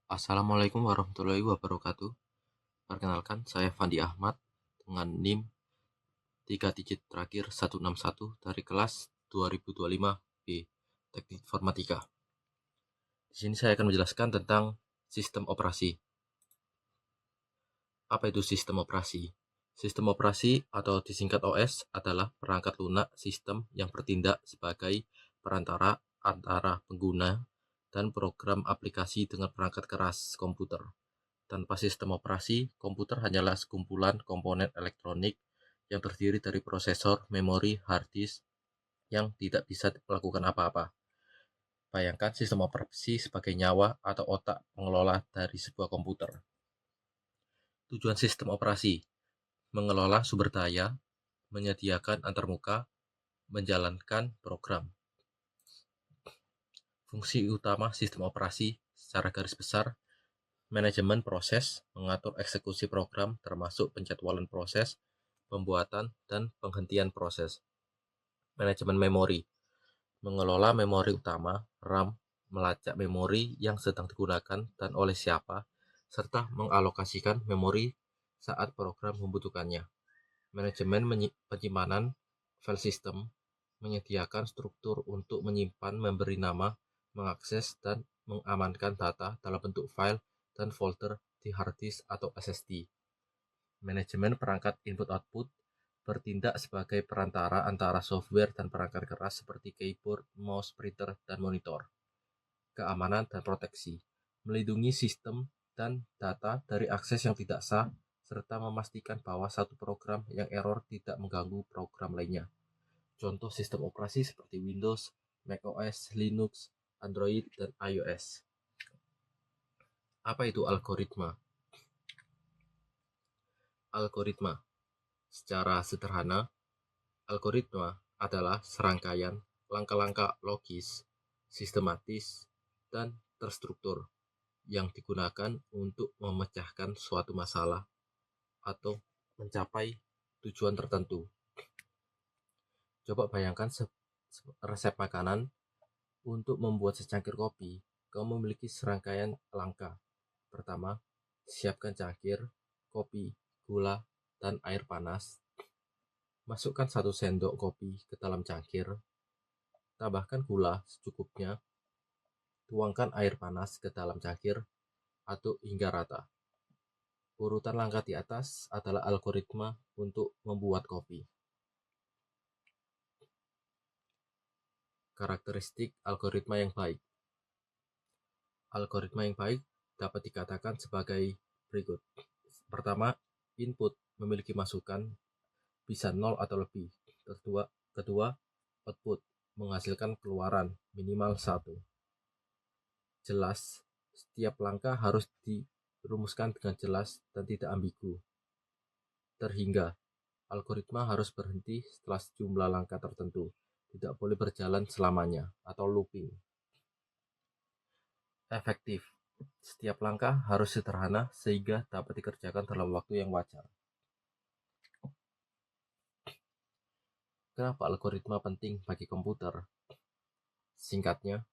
Assalamualaikum warahmatullahi wabarakatuh. Perkenalkan, saya Fandi Ahmad dengan NIM 3 digit terakhir 161 dari kelas 2025 B, Teknik Informatika. Di sini saya akan menjelaskan tentang sistem operasi. Apa itu sistem operasi? Sistem operasi atau disingkat OS adalah perangkat lunak sistem yang bertindak sebagai perantara antara pengguna dan program aplikasi dengan perangkat keras komputer. Tanpa sistem operasi, komputer hanyalah sekumpulan komponen elektronik yang terdiri dari prosesor, memori, hard disk yang tidak bisa melakukan apa-apa. Bayangkan sistem operasi sebagai nyawa atau otak pengelola dari sebuah komputer. Tujuan sistem operasi: mengelola sumber daya, menyediakan antarmuka, menjalankan program. Fungsi utama sistem operasi secara garis besar: manajemen proses, mengatur eksekusi program termasuk penjadwalan proses, pembuatan, dan penghentian proses. Manajemen memori, mengelola memori utama, RAM, melacak memori yang sedang digunakan dan oleh siapa, serta mengalokasikan memori saat program membutuhkannya. Manajemen penyimpanan file system, menyediakan struktur untuk menyimpan, memberi nama, mengakses, dan mengamankan data dalam bentuk file dan folder di hard disk atau SSD. Manajemen perangkat input-output, bertindak sebagai perantara antara software dan perangkat keras seperti keyboard, mouse, printer, dan monitor. Keamanan dan proteksi, melindungi sistem dan data dari akses yang tidak sah, serta memastikan bahwa satu program yang error tidak mengganggu program lainnya. Contoh sistem operasi seperti Windows, macOS, Linux, Android, dan iOS. Apa itu algoritma? Algoritma. Secara sederhana, algoritma adalah serangkaian langkah-langkah logis, sistematis, dan terstruktur yang digunakan untuk memecahkan suatu masalah atau mencapai tujuan tertentu. Coba bayangkan resep makanan. Untuk membuat secangkir kopi, kamu memiliki serangkaian langkah. Pertama, siapkan cangkir, kopi, gula, dan air panas. Masukkan 1 sendok kopi ke dalam cangkir. Tambahkan gula secukupnya. Tuangkan air panas ke dalam cangkir, aduk hingga rata. Urutan langkah di atas adalah algoritma untuk membuat kopi. Karakteristik algoritma yang baik. Algoritma yang baik dapat dikatakan sebagai berikut. Pertama, input memiliki masukan bisa 0 atau lebih. Kedua, output menghasilkan keluaran minimal 1. Jelas, setiap langkah harus dirumuskan dengan jelas dan tidak ambigu. Terhingga, algoritma harus berhenti setelah sejumlah langkah tertentu, tidak boleh berjalan selamanya atau looping. Efektif, setiap langkah harus sederhana sehingga dapat dikerjakan dalam waktu yang wajar. Kenapa algoritma penting bagi komputer? Singkatnya,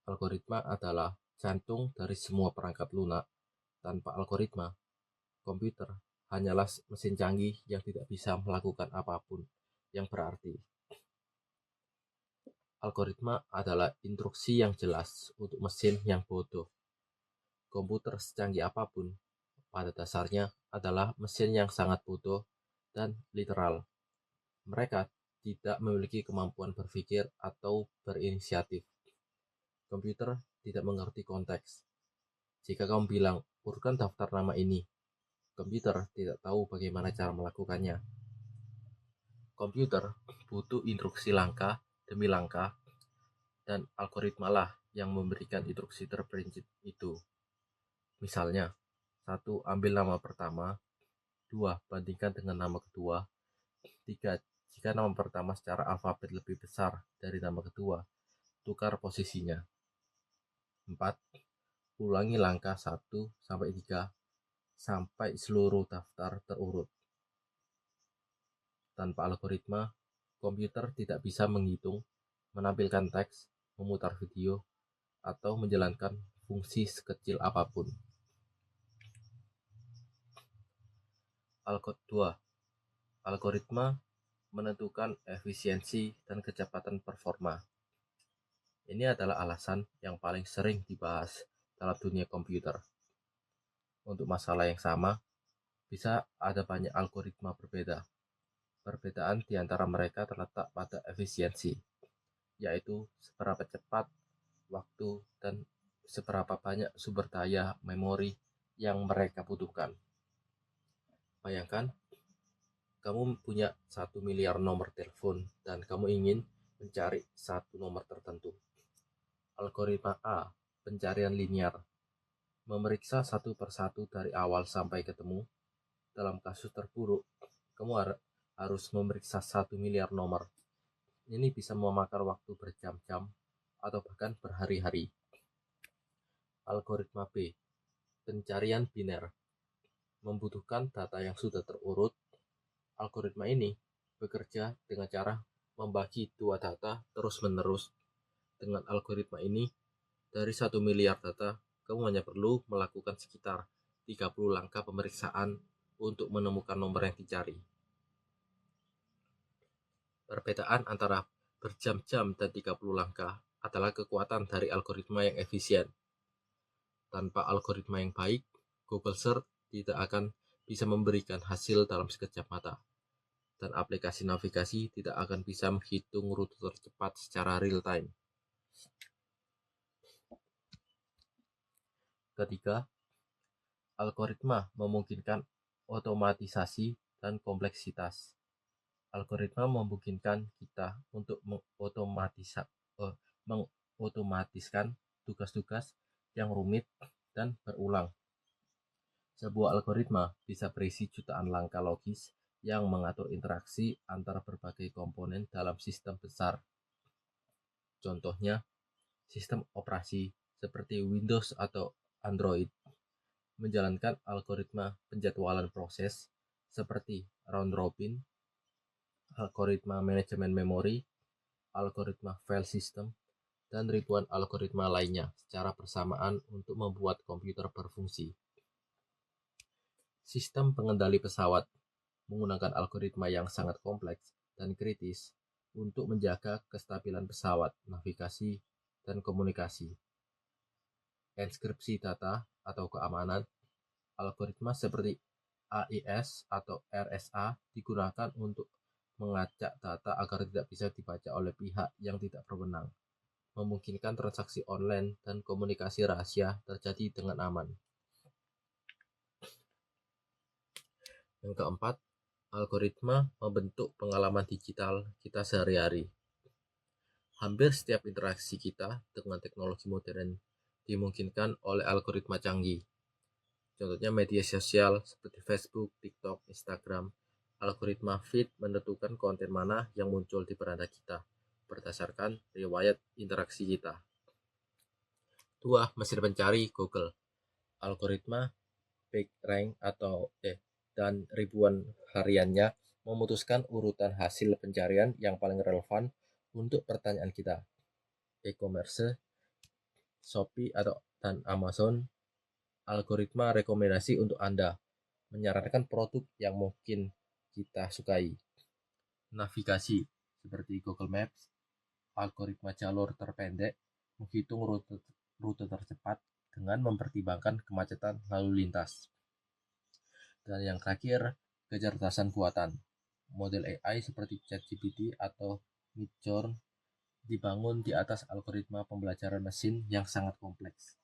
algoritma adalah jantung dari semua perangkat lunak. Tanpa algoritma, komputer hanyalah mesin canggih yang tidak bisa melakukan apapun yang berarti. Algoritma adalah instruksi yang jelas untuk mesin yang bodoh. Komputer secanggih apapun, pada dasarnya adalah mesin yang sangat bodoh dan literal. Mereka tidak memiliki kemampuan berpikir atau berinisiatif. Komputer tidak mengerti konteks. Jika kamu bilang, urutkan daftar nama ini, komputer tidak tahu bagaimana cara melakukannya. Komputer butuh instruksi langkah demi langkah, dan algoritma lah yang memberikan instruksi terperinci itu. Misalnya, 1. Ambil nama pertama. 2. Bandingkan dengan nama kedua. 3. Jika nama pertama secara alfabet lebih besar dari nama kedua, tukar posisinya. 4. Ulangi langkah 1-3 sampai seluruh daftar terurut. Tanpa algoritma, komputer tidak bisa menghitung, menampilkan teks, memutar video, atau menjalankan fungsi sekecil apapun. 2. Algoritma menentukan efisiensi dan kecepatan performa. Ini adalah alasan yang paling sering dibahas dalam dunia komputer. Untuk masalah yang sama, bisa ada banyak algoritma berbeda. Perbedaan di antara mereka terletak pada efisiensi, yaitu seberapa cepat, waktu, dan seberapa banyak sumber daya memori yang mereka butuhkan. Bayangkan, kamu punya 1 miliar nomor telepon dan kamu ingin mencari satu nomor tertentu. Algoritma A, pencarian linear, memeriksa satu persatu dari awal sampai ketemu. Dalam kasus terburuk, kamu harus memeriksa 1 miliar nomor. Ini bisa memakan waktu berjam-jam atau bahkan berhari-hari. Algoritma B, pencarian biner, membutuhkan data yang sudah terurut. Algoritma ini bekerja dengan cara membagi dua data terus-menerus. Dengan algoritma ini, dari 1 miliar data, kamu hanya perlu melakukan sekitar 30 langkah pemeriksaan untuk menemukan nomor yang dicari. Perbedaan antara berjam-jam dan 30 langkah adalah kekuatan dari algoritma yang efisien. Tanpa algoritma yang baik, Google Search tidak akan bisa memberikan hasil dalam sekejap mata. Dan aplikasi navigasi tidak akan bisa menghitung rute tercepat secara real time. Ketiga, algoritma memungkinkan otomatisasi dan kompleksitas. Algoritma memungkinkan kita untuk mengotomatiskan tugas-tugas yang rumit dan berulang. Sebuah algoritma bisa berisi jutaan langkah logis yang mengatur interaksi antara berbagai komponen dalam sistem besar. Contohnya, sistem operasi seperti Windows atau Android menjalankan algoritma penjadwalan proses seperti round robin, algoritma manajemen memori, algoritma file system, dan ribuan algoritma lainnya secara bersamaan untuk membuat komputer berfungsi. Sistem pengendali pesawat menggunakan algoritma yang sangat kompleks dan kritis untuk menjaga kestabilan pesawat, navigasi, dan komunikasi. Enkripsi data atau keamanan, algoritma seperti AES atau RSA digunakan untuk mengacak data agar tidak bisa dibaca oleh pihak yang tidak berwenang, memungkinkan transaksi online dan komunikasi rahasia terjadi dengan aman. Yang keempat, algoritma membentuk pengalaman digital kita sehari-hari. Hampir setiap interaksi kita dengan teknologi modern dimungkinkan oleh algoritma canggih. Contohnya media sosial seperti Facebook, TikTok, Instagram. Algoritma feed menentukan konten mana yang muncul di beranda kita berdasarkan riwayat interaksi kita. 2. Mesin pencari Google. Algoritma PageRank dan ribuan hariannya memutuskan urutan hasil pencarian yang paling relevan untuk pertanyaan kita. E-commerce, Shopee dan Amazon, algoritma rekomendasi untuk Anda, menyarankan produk yang mungkin kita sukai. Navigasi, seperti Google Maps, algoritma jalur terpendek, menghitung rute tercepat dengan mempertimbangkan kemacetan lalu lintas. Dan yang terakhir, kecerdasan buatan. Model AI seperti ChatGPT atau Midjourney dibangun di atas algoritma pembelajaran mesin yang sangat kompleks.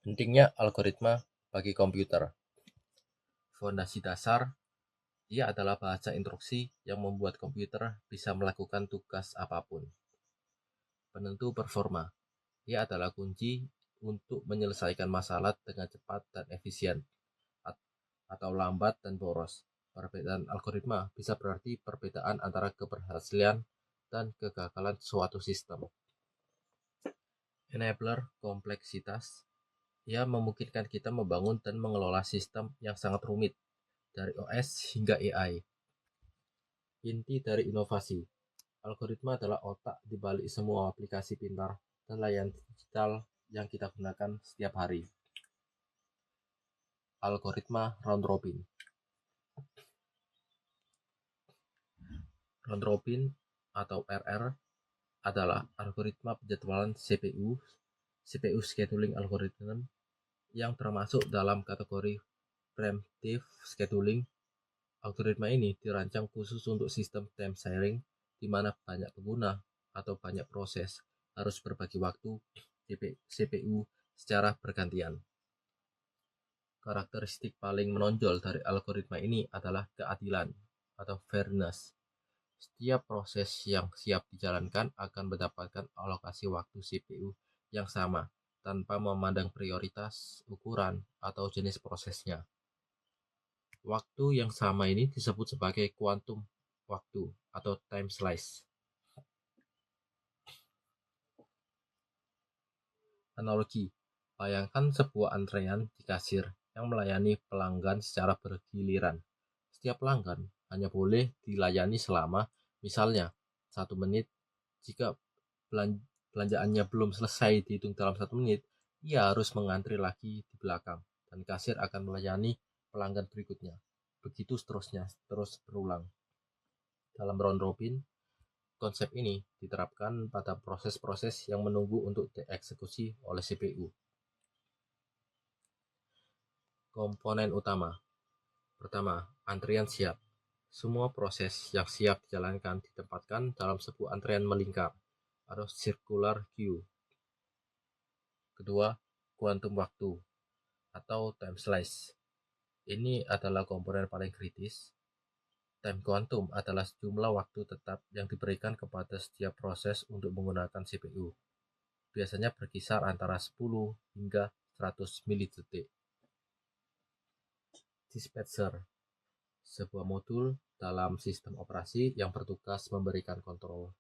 Pentingnya algoritma bagi komputer. Fondasi dasar, ia adalah bahasa instruksi yang membuat komputer bisa melakukan tugas apapun. Penentu performa, ia adalah kunci untuk menyelesaikan masalah dengan cepat dan efisien, atau lambat dan boros. Perbedaan algoritma bisa berarti perbedaan antara keberhasilan dan kegagalan suatu sistem. Enabler kompleksitas, ia memungkinkan kita membangun dan mengelola sistem yang sangat rumit, dari OS hingga AI. Inti dari inovasi, algoritma adalah otak di balik semua aplikasi pintar dan layanan digital yang kita gunakan setiap hari. Algoritma round robin. Round robin atau RR adalah algoritma penjadwalan CPU scheduling algorithm yang termasuk dalam kategori preemptive scheduling. Algoritma ini dirancang khusus untuk sistem time sharing di mana banyak pengguna atau banyak proses harus berbagi waktu CPU secara bergantian. Karakteristik paling menonjol dari algoritma ini adalah keadilan atau fairness. Setiap proses yang siap dijalankan akan mendapatkan alokasi waktu CPU yang sama tanpa memandang prioritas, ukuran, atau jenis prosesnya. Waktu yang sama ini disebut sebagai kuantum waktu atau time slice. Analogi, bayangkan sebuah antrean di kasir yang melayani pelanggan secara bergiliran. Setiap pelanggan hanya boleh dilayani selama, misalnya, 1 menit. Jika belanjaannya belum selesai dihitung dalam 1 menit, ia harus mengantri lagi di belakang, dan kasir akan melayani pelanggan berikutnya. Begitu seterusnya, terus berulang. Dalam round robin, konsep ini diterapkan pada proses-proses yang menunggu untuk dieksekusi oleh CPU. Komponen utama. Pertama, antrian siap. Semua proses yang siap dijalankan ditempatkan dalam sebuah antrian melingkar atau circular queue. Kedua, kuantum waktu atau time slice. Ini adalah komponen paling kritis. Time quantum adalah jumlah waktu tetap yang diberikan kepada setiap proses untuk menggunakan CPU. Biasanya berkisar antara 10 hingga 100 milidetik. Dispatcher, sebuah modul dalam sistem operasi yang bertugas memberikan kontrol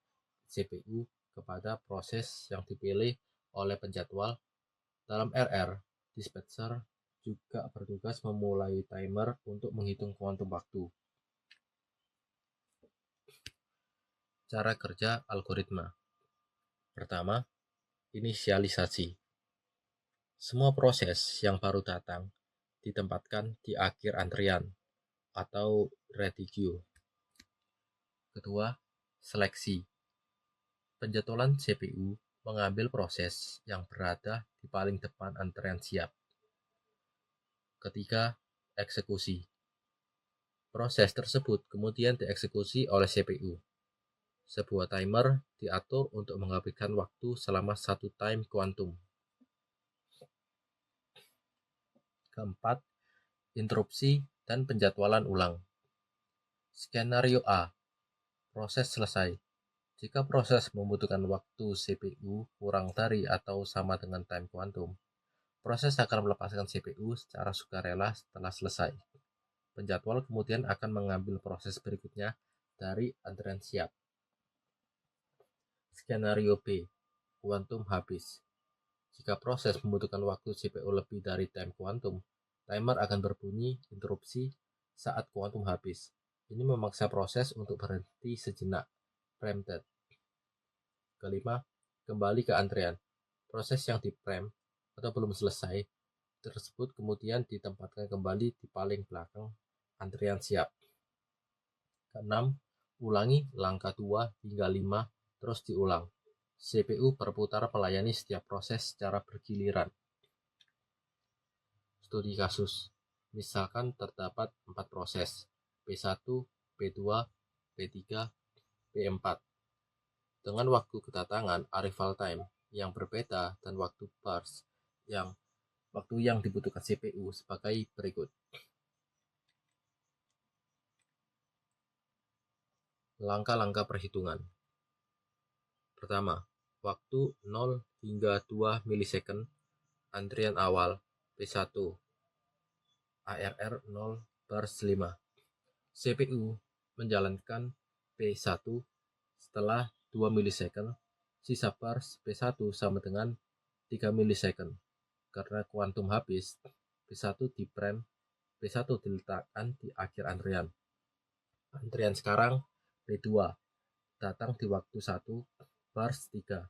CPU kepada proses yang dipilih oleh penjadwal. Dalam RR, dispatcher juga bertugas memulai timer untuk menghitung kuantum waktu. Cara kerja algoritma. Pertama, inisialisasi. Semua proses yang baru datang ditempatkan di akhir antrian atau ready queue. Kedua, seleksi. Penjadwalan CPU mengambil proses yang berada di paling depan antrian siap. Ketiga, eksekusi. Proses tersebut kemudian dieksekusi oleh CPU. Sebuah timer diatur untuk menghabiskan waktu selama 1 time quantum. Keempat, interupsi dan penjadwalan ulang. Skenario A, proses selesai. Jika proses membutuhkan waktu CPU kurang dari atau sama dengan time quantum, proses akan melepaskan CPU secara sukarela setelah selesai. Penjadwal kemudian akan mengambil proses berikutnya dari antrian siap. Skenario B, kuantum habis. Jika proses membutuhkan waktu CPU lebih dari time quantum, timer akan berbunyi interupsi saat kuantum habis. Ini memaksa proses untuk berhenti sejenak, preempted. Kelima, kembali ke antrian. Proses yang di-preempt atau belum selesai tersebut kemudian ditempatkan kembali di paling belakang antrian siap. Keenam, ulangi langkah 2 hingga 5 terus diulang. CPU berputar melayani setiap proses secara bergiliran. Studi kasus. Misalkan terdapat 4 proses, P1, P2, P3, P4. Dengan waktu kedatangan arrival time yang berbeda dan waktu yang dibutuhkan CPU sebagai berikut. Langkah-langkah perhitungan. Pertama, waktu 0 hingga 2 milisecond antrian awal P1 ARR 0/5. CPU menjalankan P1 setelah 2 milisecond, sisa bars P1 sama dengan 3 milisecond. Karena kuantum habis, P1 di-preempt, P1 diletakkan di akhir antrian. Antrian sekarang P2 datang di waktu 1 bars 3.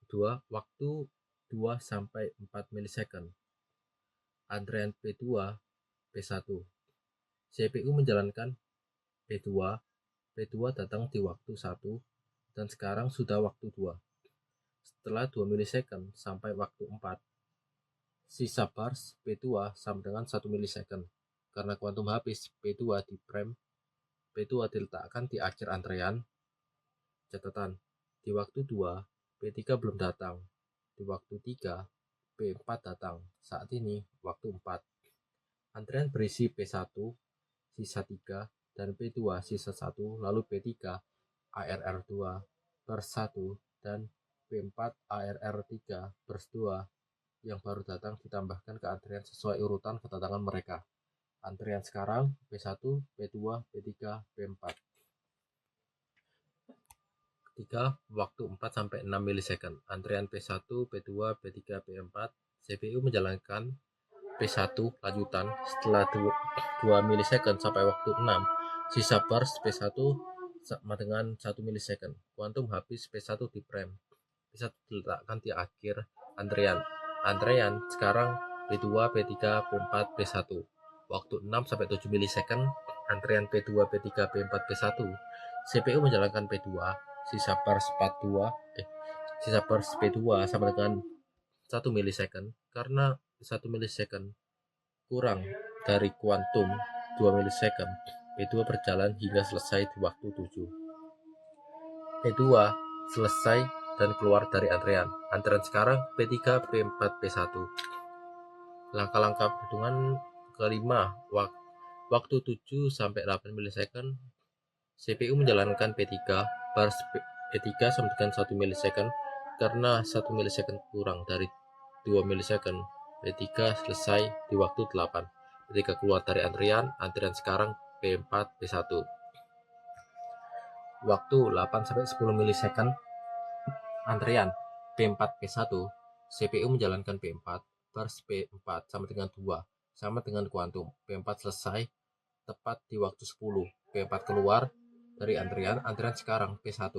Kedua, waktu 2-4 milisecond. Antrean P2, P1. CPU menjalankan P2, P2 datang di waktu 1, dan sekarang sudah waktu 2. Setelah 2 milisecond sampai waktu 4, sisa bars P2 sama dengan 1 milisecond. Karena kuantum habis, P2 di prime, P2 diletakkan di akhir antrean. Catatan, di waktu 2, P3 belum datang. Di waktu 3, P4 datang. Saat ini, waktu 4. Antrean berisi P1, sisa 3, dan P2 sisa 1, lalu P3 ARR2 bers 1 dan P4 ARR3 bers 2 yang baru datang ditambahkan ke antrian sesuai urutan kedatangan mereka. Antrian sekarang P1, P2, P3, P4. Ketiga, waktu 4-6 milisecond. Antrian P1, P2, P3, P4. CPU menjalankan P1 lanjutan setelah 2 milisecond sampai waktu 6. Sisa bars P1 sama dengan 1 milisecond. Kuantum habis P1 di prime. P1 diletakkan di akhir antrean. Antrean sekarang P2, P3, P4, P1. Waktu 6-7 milisecond. Antrean P2, P3, P4, P1. CPU menjalankan P2. Sisa bars P2 sama dengan 1 milisecond. Karena 1 milisecond kurang dari kuantum 2 milisecond, P2 berjalan hingga selesai di waktu 7. P2 selesai dan keluar dari antrean. Antrean sekarang P3, P4, P1. Langkah-langkah perhitungan kelima, waktu 7-8 milisecond, CPU menjalankan P3, bars P3 sama dengan 1 milisecond. Karena 1 milisecond kurang dari 2 milisecond, P3 selesai di waktu 8. Ketika keluar dari antrian sekarang P4, P1. Waktu 8-10 milisecond, antrian P4, P1. CPU menjalankan P4, bars P4 sama dengan 2, sama dengan kuantum. P4 selesai tepat di waktu 10. P4 keluar dari antrian sekarang P1.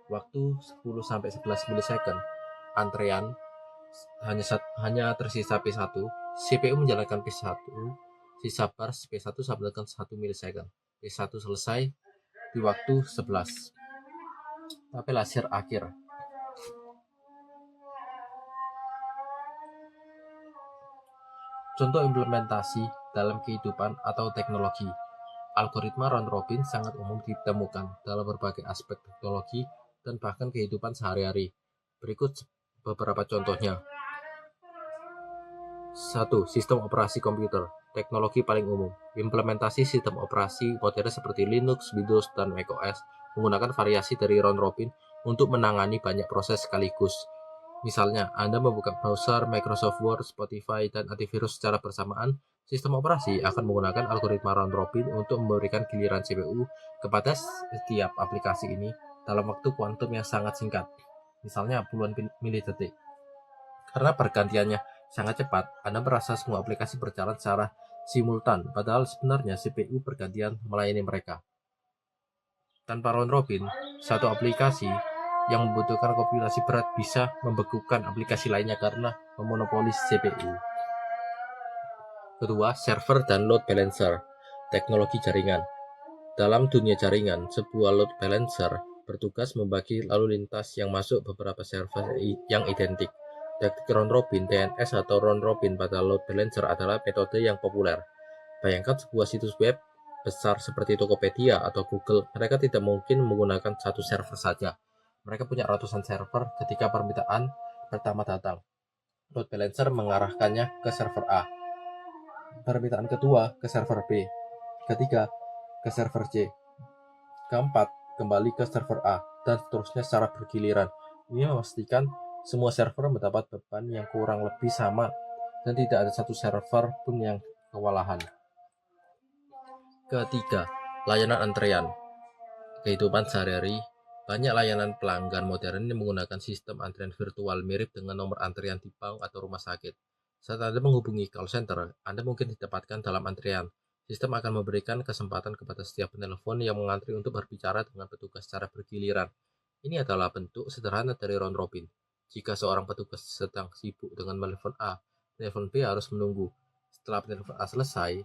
Waktu 10-11 milisecond, antrean hanya tersisa P1. CPU menjalankan P1, sisa bars P1 sama dengan 1 milisecond. P1 selesai di waktu 11. Tabel hasil akhir. Contoh implementasi dalam kehidupan atau teknologi. Algoritma round robin sangat umum ditemukan dalam berbagai aspek teknologi dan bahkan kehidupan sehari-hari. Berikut beberapa contohnya. 1. Sistem operasi komputer. Teknologi paling umum. Implementasi sistem operasi modern seperti Linux, Windows, dan macOS menggunakan variasi dari round robin untuk menangani banyak proses sekaligus. Misalnya, Anda membuka browser, Microsoft Word, Spotify, dan antivirus secara bersamaan. Sistem operasi akan menggunakan algoritma round robin untuk memberikan giliran CPU kepada setiap aplikasi ini dalam waktu kuantum yang sangat singkat, misalnya puluhan milidetik. Karena pergantiannya sangat cepat, Anda merasa semua aplikasi berjalan secara simultan, padahal sebenarnya CPU bergantian melayani mereka. Tanpa round robin, satu aplikasi yang membutuhkan kompilasi berat bisa membekukan aplikasi lainnya karena memonopoli CPU. Kedua, server dan load balancer. Teknologi jaringan. Dalam dunia jaringan, sebuah load balancer bertugas membagi lalu lintas yang masuk beberapa server yang identik. Teknik round robin DNS atau round robin pada load balancer adalah metode yang populer. Bayangkan sebuah situs web besar seperti Tokopedia atau Google. Mereka tidak mungkin menggunakan satu server saja. Mereka punya ratusan server. Ketika permintaan pertama datang, load balancer mengarahkannya ke server A. Permintaan kedua ke server B. Ketiga ke server C. Keempat kembali ke server A, dan seterusnya secara bergiliran. Ini memastikan semua server mendapat beban yang kurang lebih sama dan tidak ada satu server pun yang kewalahan. Ketiga, layanan antrean. Kehidupan sehari-hari, banyak layanan pelanggan modern yang menggunakan sistem antrean virtual mirip dengan nomor antrean di bank atau rumah sakit. Saat Anda menghubungi call center, Anda mungkin ditempatkan dalam antrean. Sistem akan memberikan kesempatan kepada setiap penelpon yang mengantri untuk berbicara dengan petugas secara bergiliran. Ini adalah bentuk sederhana dari round robin. Jika seorang petugas sedang sibuk dengan menelpon A, penelpon B harus menunggu. Setelah penelpon A selesai,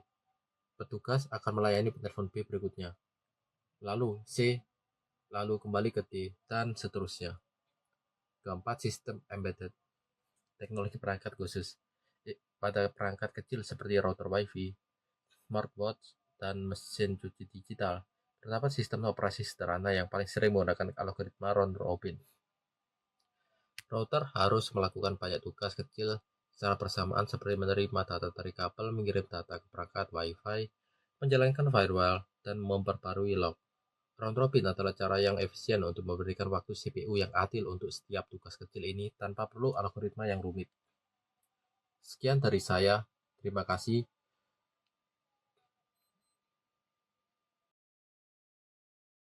petugas akan melayani penelpon B berikutnya. Lalu C, lalu kembali ke D, dan seterusnya. Keempat, sistem embedded. Teknologi perangkat khusus. Pada perangkat kecil seperti router Wi-Fi, smartwatch, dan mesin cuci digital, terdapat sistem operasi sederhana yang paling sering menggunakan algoritma round robin. Router harus melakukan banyak tugas kecil secara bersamaan seperti menerima data dari kabel, mengirim data ke perangkat Wi-Fi, menjalankan firewall, dan memperbarui log. Round robin adalah cara yang efisien untuk memberikan waktu CPU yang adil untuk setiap tugas kecil ini tanpa perlu algoritma yang rumit. Sekian dari saya. Terima kasih.